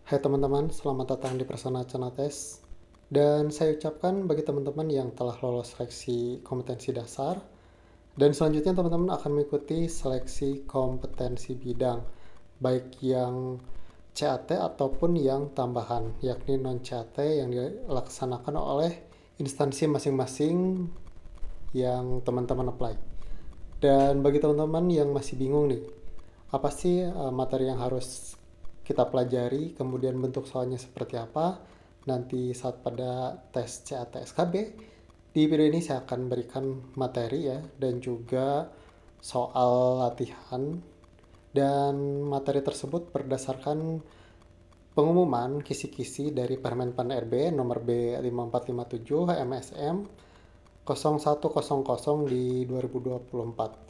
Hai teman-teman, selamat datang di Persona Canates. Dan saya ucapkan bagi teman-teman yang telah lolos seleksi kompetensi dasar. Dan selanjutnya teman-teman akan mengikuti seleksi kompetensi bidang, baik yang CAT ataupun yang tambahan, yakni non-CAT yang dilaksanakan oleh instansi masing-masing yang teman-teman apply. Dan bagi teman-teman yang masih bingung nih, apa sih materi yang harus kita pelajari, kemudian bentuk soalnya seperti apa, nanti saat pada tes CAT SKB, di video ini saya akan berikan materi ya, dan juga soal latihan, dan materi tersebut berdasarkan pengumuman kisi-kisi dari Permenpan RB nomor B5457 HMSM 0100 di 2024.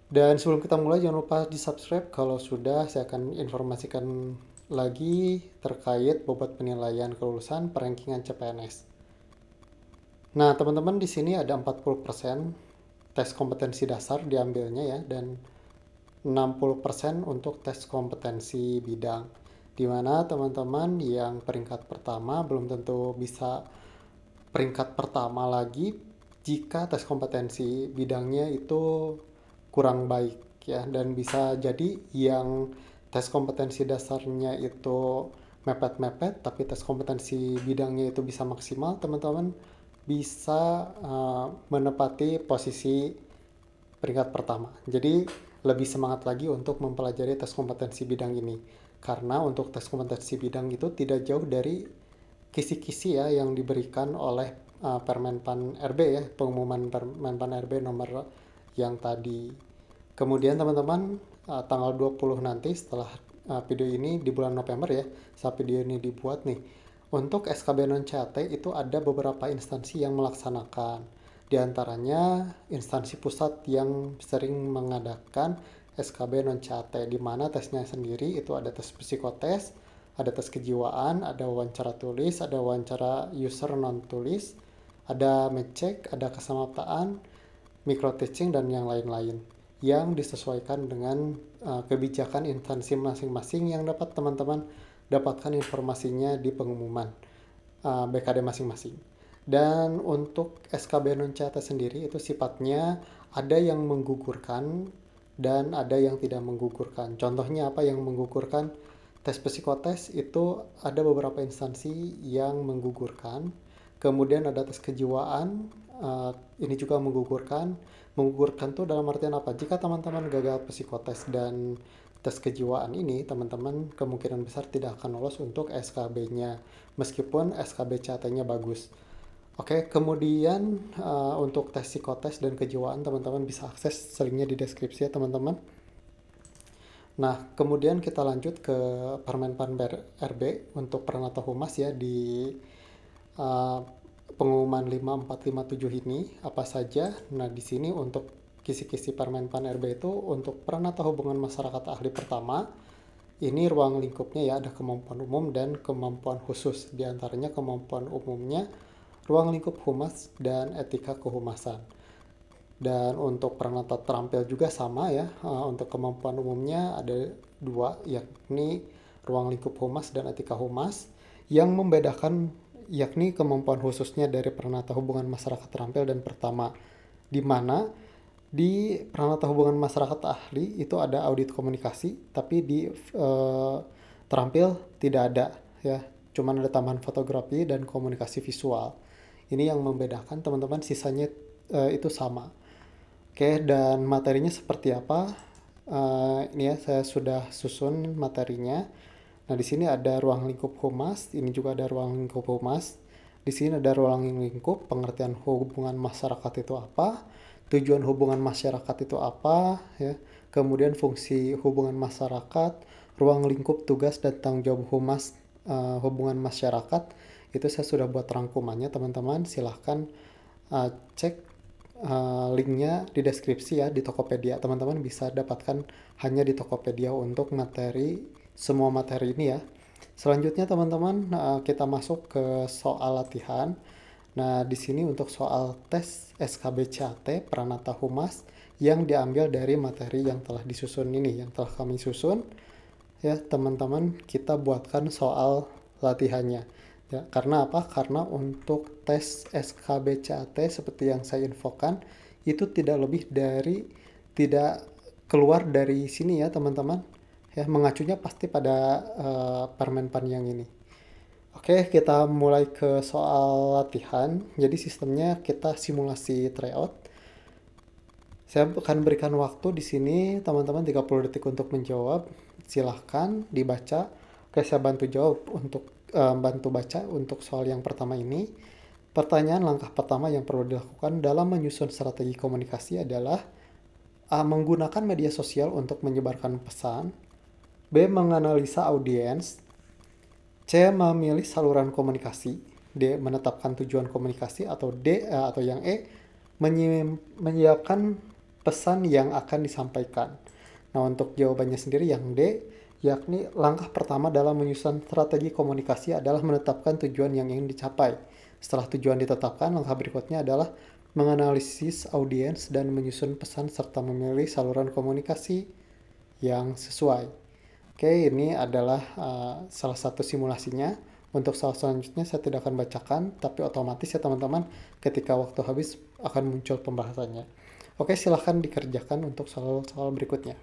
Dan sebelum kita mulai, jangan lupa di subscribe. Kalau sudah, saya akan informasikan lagi terkait bobot penilaian kelulusan perankingan CPNS. Nah, teman-teman, di sini ada 40% tes kompetensi dasar diambilnya ya, dan 60% untuk tes kompetensi bidang. Di mana teman-teman yang peringkat pertama belum tentu bisa peringkat pertama lagi jika tes kompetensi bidangnya itu kurang baik ya, dan bisa jadi yang tes kompetensi dasarnya itu mepet-mepet tapi tes kompetensi bidangnya itu bisa maksimal, teman-teman bisa menepati posisi peringkat pertama. Jadi lebih semangat lagi untuk mempelajari tes kompetensi bidang ini, karena untuk tes kompetensi bidang itu tidak jauh dari kisi-kisi ya yang diberikan oleh Permenpan RB ya, pengumuman Permenpan RB nomor yang tadi. Kemudian teman-teman, tanggal 20 nanti setelah video ini di bulan November ya, saat video ini dibuat nih, untuk SKB non-CAT itu ada beberapa instansi yang melaksanakan. Di antaranya instansi pusat yang sering mengadakan SKB non-CAT, di mana tesnya sendiri itu ada tes psikotes, ada tes kejiwaan, ada wawancara tulis, ada wawancara user non tulis, ada medcheck, ada kesamaptaan, micro teaching, dan yang lain-lain yang disesuaikan dengan kebijakan instansi masing-masing yang dapat teman-teman dapatkan informasinya di pengumuman BKD masing-masing. Dan untuk SKB non-CAT sendiri itu sifatnya ada yang menggugurkan dan ada yang tidak menggugurkan. Contohnya apa yang menggugurkan? Tes psikotes itu ada beberapa instansi yang menggugurkan. Kemudian ada tes kejiwaan, ini juga menggugurkan. Menggugurkan tuh dalam artian apa? Jika teman-teman gagal psikotes dan tes kejiwaan ini, teman-teman kemungkinan besar tidak akan lolos untuk SKB-nya, meskipun SKB CAT-nya bagus. Oke, kemudian untuk tes psikotes dan kejiwaan, teman-teman bisa akses linknya di deskripsi ya teman-teman. Nah, kemudian kita lanjut ke Permenpan RB untuk Pranata Humas ya, di uh, pengumuman 5457 ini apa saja. Nah, di sini untuk kisi-kisi Permenpan RB itu untuk Pranata Hubungan Masyarakat Ahli pertama, ini ruang lingkupnya ya, ada kemampuan umum dan kemampuan khusus. Di antaranya kemampuan umumnya ruang lingkup humas dan etika kehumasan. Dan untuk Pranata terampil juga sama ya, untuk kemampuan umumnya ada dua, yakni ruang lingkup humas dan etika humas. Yang membedakan yakni kemampuan khususnya dari Pranata Hubungan Masyarakat terampil dan pertama, di mana di Pranata Hubungan Masyarakat Ahli itu ada audit komunikasi, tapi di terampil tidak ada ya, cuman ada tambahan fotografi dan komunikasi visual. Ini yang membedakan teman-teman, sisanya itu sama. Oke, dan materinya seperti apa? Ini ya, saya sudah susun materinya. Nah, di sini ada ruang lingkup humas, ini juga ada ruang lingkup humas. Di sini ada ruang lingkup pengertian hubungan masyarakat itu apa, tujuan hubungan masyarakat itu apa, ya. Kemudian fungsi hubungan masyarakat, ruang lingkup tugas dan tanggung jawab humas hubungan masyarakat. Itu saya sudah buat rangkumannya, teman-teman. Silahkan cek linknya di deskripsi ya, di Tokopedia. Teman-teman bisa dapatkan hanya di Tokopedia untuk materi, semua materi ini ya. Selanjutnya teman-teman, kita masuk ke soal latihan. Nah, di sini untuk soal tes SKB CAT Pranata Humas yang diambil dari materi yang telah disusun ini, yang telah kami susun. ya teman-teman, kita buatkan soal latihannya. Ya, karena apa? Karena untuk tes SKBCAT seperti yang saya infokan itu tidak keluar dari sini ya teman-teman. Ya, mengacunya pasti pada Permenpan yang ini. Oke, kita mulai ke soal latihan. Jadi sistemnya kita simulasi tryout. Saya akan berikan waktu di sini teman-teman 30 detik untuk menjawab. Silahkan dibaca. Oke, saya bantu jawab untuk bantu baca untuk soal yang pertama ini. Pertanyaan langkah pertama yang perlu dilakukan dalam menyusun strategi komunikasi adalah A. Menggunakan media sosial untuk menyebarkan pesan. B. Menganalisa audiens. C. Memilih saluran komunikasi. D. Menetapkan tujuan komunikasi. Atau atau yang E. Menyiapkan pesan yang akan disampaikan. Nah, untuk jawabannya sendiri yang D, yakni langkah pertama dalam menyusun strategi komunikasi adalah menetapkan tujuan yang ingin dicapai. Setelah tujuan ditetapkan, langkah berikutnya adalah menganalisis audiens dan menyusun pesan serta memilih saluran komunikasi yang sesuai. Oke, ini adalah salah satu simulasinya. Untuk soal selanjutnya saya tidak akan bacakan, tapi otomatis ya teman-teman, ketika waktu habis akan muncul pembahasannya. Oke, silahkan dikerjakan untuk soal-soal berikutnya.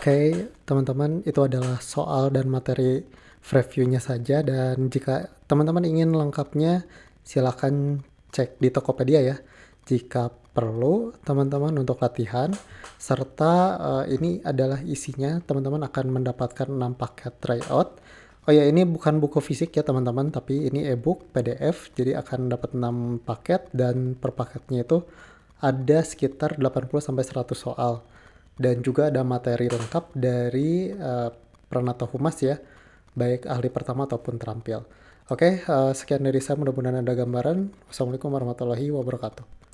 Oke, teman-teman, itu adalah soal dan materi reviewnya saja, dan jika teman-teman ingin lengkapnya silakan cek di Tokopedia ya. Jika perlu teman-teman untuk latihan, serta ini adalah isinya, teman-teman akan mendapatkan 6 paket tryout. Oh ya, ini bukan buku fisik ya teman-teman, tapi ini ebook PDF, jadi akan dapat 6 paket, dan per paketnya itu ada sekitar 80-100 soal. Dan juga ada materi lengkap dari Pranata Humas ya, baik ahli pertama ataupun terampil. Oke, sekian dari saya, mudah-mudahan ada gambaran. Wassalamualaikum warahmatullahi wabarakatuh.